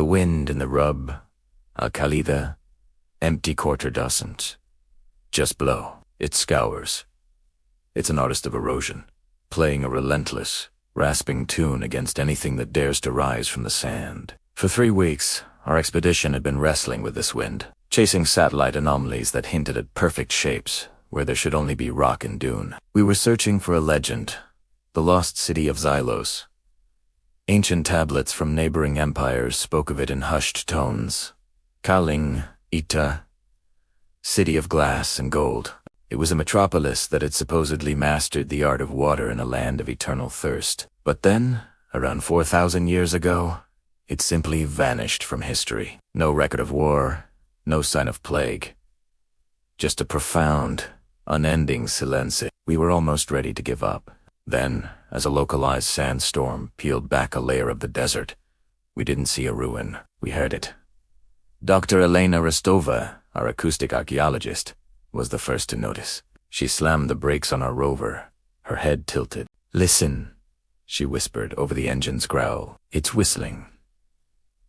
The wind in the rub, Al-Khalida, empty quarter doesn't. Just blow. It scours. It's an artist of erosion, playing a relentless, rasping tune against anything that dares to rise from the sand. For 3 weeks, our expedition had been wrestling with this wind, chasing satellite anomalies that hinted at perfect shapes where there should only be rock and dune. We were searching for a legend, the lost city of Xylos. Ancient tablets from neighboring empires spoke of it in hushed tones. Kaling, Ita, city of glass and gold. It was a metropolis that had supposedly mastered the art of water in a land of eternal thirst. But then, around 4,000 years ago, it simply vanished from history. No record of war, no sign of plague. Just a profound, unending silence. We were almost ready to give up. Then, as a localized sandstorm peeled back a layer of the desert, we didn't see a ruin. We heard it. Dr. Elena Rostova, our acoustic archaeologist, was the first to notice. She slammed the brakes on our rover, her head tilted. "Listen," she whispered over the engine's growl. "It's whistling."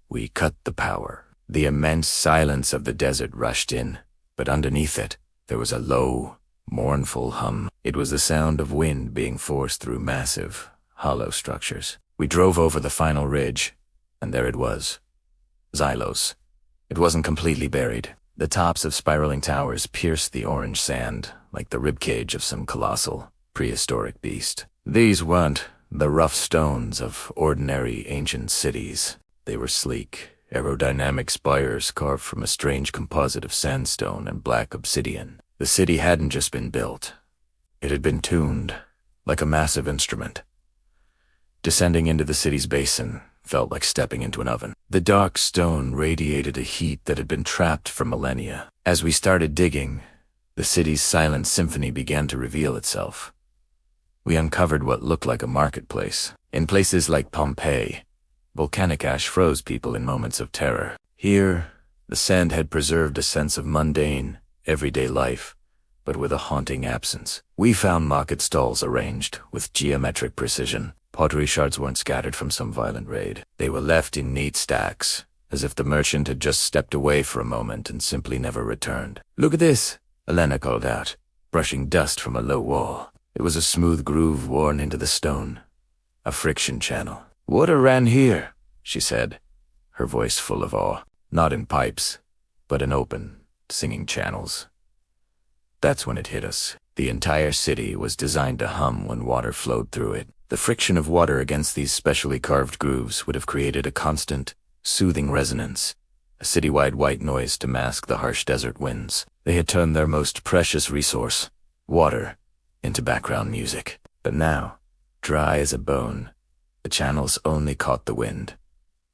We cut the power. The immense silence of the desert rushed in, but underneath it, there was a low, mournful hum. It was the sound of wind being forced through massive, hollow structures. We drove over the final ridge, and there it was. Xylos. It wasn't completely buried. The tops of spiraling towers pierced the orange sand like the ribcage of some colossal, prehistoric beast. These weren't the rough stones of ordinary ancient cities. They were sleek, aerodynamic spires carved from a strange composite of sandstone and black obsidian. The city hadn't just been built. It had been tuned, like a massive instrument. Descending into the city's basin felt like stepping into an oven. The dark stone radiated a heat that had been trapped for millennia. As we started digging, the city's silent symphony began to reveal itself. We uncovered what looked like a marketplace. In places like Pompeii, volcanic ash froze people in moments of terror. Here, the sand had preserved a sense of mundane, everyday life, but with a haunting absence. We found market stalls arranged with geometric precision. Pottery shards weren't scattered from some violent raid. They were left in neat stacks, as if the merchant had just stepped away for a moment and simply never returned. "Look at this," Elena called out, brushing dust from a low wall. It was a smooth groove worn into the stone, a friction channel. "Water ran here," she said, her voice full of awe. Not in pipes, but in open, singing channels. That's when it hit us. The entire city was designed to hum when water flowed through it. The friction of water against these specially carved grooves would have created a constant, soothing resonance, a citywide white noise to mask the harsh desert winds. They had turned their most precious resource, water, into background music. But now, dry as a bone, the channels only caught the wind,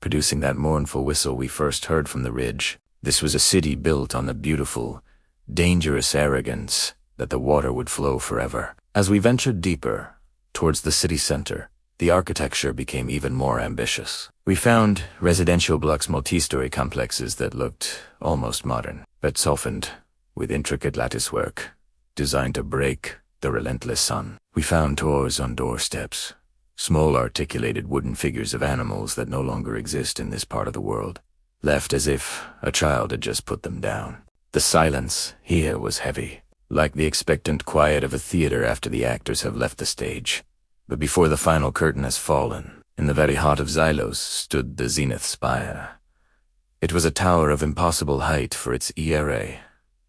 producing that mournful whistle we first heard from the ridge. This was a city built on the beautiful, dangerous arrogance that the water would flow forever. As we ventured deeper, towards the city center, the architecture became even more ambitious. We found residential blocks, multi-story complexes that looked almost modern, but softened with intricate latticework, designed to break the relentless sun. We found doors on doorsteps, small articulated wooden figures of animals that no longer exist in this part of the world, left as if a child had just put them down. The silence here was heavy, like the expectant quiet of a theater after the actors have left the stage. But before the final curtain has fallen, in the very heart of Xylos stood the Zenith Spire. It was a tower of impossible height for its era,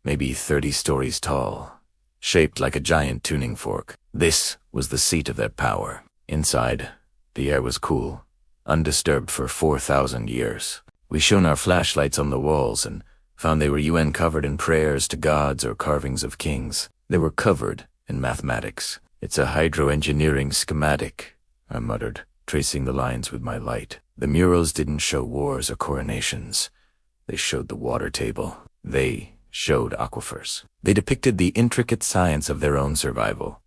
maybe 30 stories tall, shaped like a giant tuning fork. This was the seat of their power. Inside, the air was cool, undisturbed for 4,000 years. We shone our flashlights on the walls and found they were UN covered in prayers to gods or carvings of kings. They were covered in mathematics. "It's a hydroengineering schematic," I muttered, tracing the lines with my light. The murals didn't show wars or coronations. They showed the water table. They showed aquifers. They depicted the intricate science of their own survival.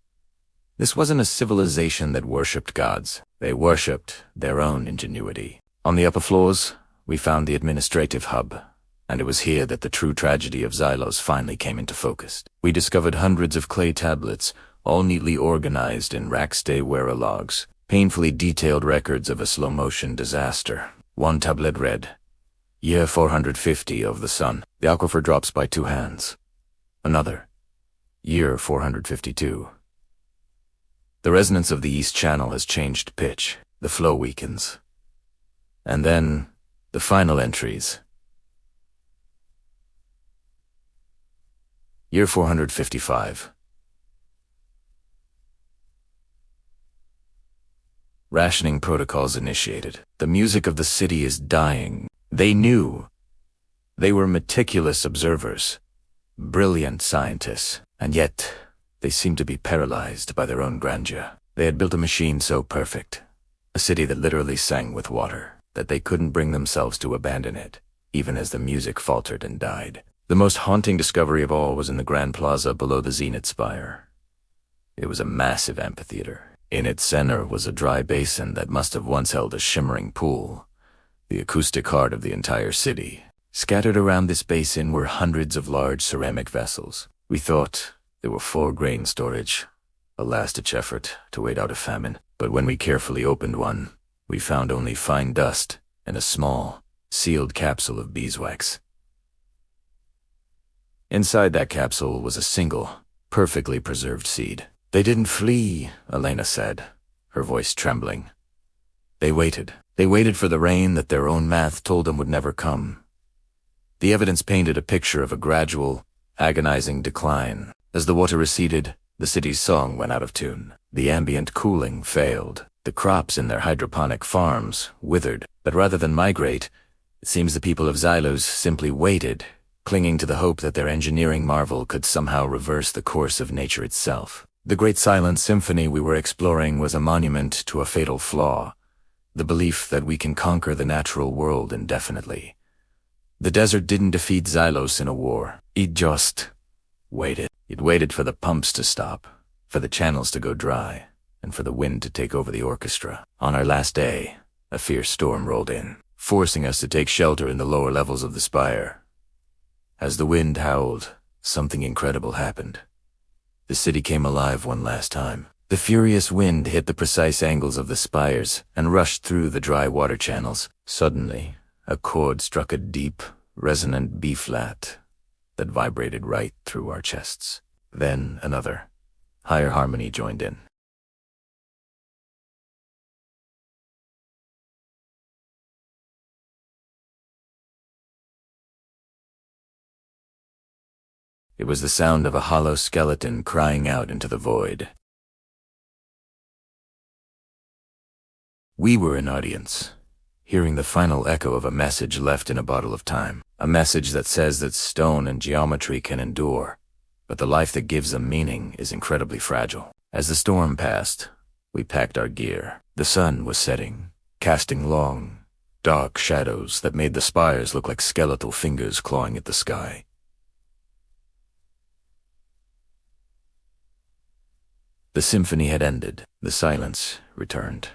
This wasn't a civilization that worshipped gods. They worshipped their own ingenuity. On the upper floors, we found the administrative hub, and it was here that the true tragedy of Xylos finally came into focus. We discovered hundreds of clay tablets, all neatly organized in rack-stay-wearer logs, painfully detailed records of a slow-motion disaster. One tablet read, Year 450 of the sun. The aquifer drops by 2 hands. Another. Year 452. The resonance of the east channel has changed pitch. The flow weakens. And then, the final entries. Year 455. Rationing protocols initiated. The music of the city is dying. They knew. They were meticulous observers, brilliant scientists, and yet they seemed to be paralyzed by their own grandeur. They had built a machine so perfect, a city that literally sang with water, that they couldn't bring themselves to abandon it, even as the music faltered and died. The most haunting discovery of all was in the grand plaza below the Zenith Spire. It was a massive amphitheater. In its center was a dry basin that must have once held a shimmering pool, the acoustic heart of the entire city. Scattered around this basin were hundreds of large ceramic vessels. We thought they were for grain storage, a last-ditch effort to wait out a famine. But when we carefully opened one, we found only fine dust and a small, sealed capsule of beeswax. Inside that capsule was a single, perfectly preserved seed. They didn't flee, Elena said, her voice trembling. They waited. They waited for the rain that their own math told them would never come. The evidence painted a picture of a gradual, agonizing decline. As the water receded, the city's song went out of tune. The ambient cooling failed. The crops in their hydroponic farms withered. But rather than migrate, it seems the people of Xylos simply waited, clinging to the hope that their engineering marvel could somehow reverse the course of nature itself. The great silent symphony we were exploring was a monument to a fatal flaw, the belief that we can conquer the natural world indefinitely. The desert didn't defeat Xylos in a war. It just waited. It waited for the pumps to stop, for the channels to go dry, and for the wind to take over the orchestra. On our last day, a fierce storm rolled in, forcing us to take shelter in the lower levels of the spire. As the wind howled, something incredible happened. The city came alive one last time. The furious wind hit the precise angles of the spires and rushed through the dry water channels. Suddenly, a chord struck a deep, resonant B-flat that vibrated right through our chests. Then another, higher harmony joined in. It was the sound of a hollow skeleton crying out into the void. We were an audience, hearing the final echo of a message left in a bottle of time. A message that says that stone and geometry can endure, but the life that gives them meaning is incredibly fragile. As the storm passed, we packed our gear. The sun was setting, casting long, dark shadows that made the spires look like skeletal fingers clawing at the sky. The symphony had ended. The silence returned.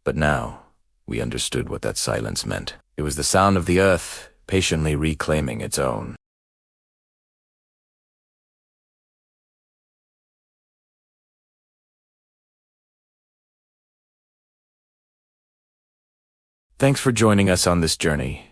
But now, we understood what that silence meant. It was the sound of the earth patiently reclaiming its own. Thanks for joining us on this journey.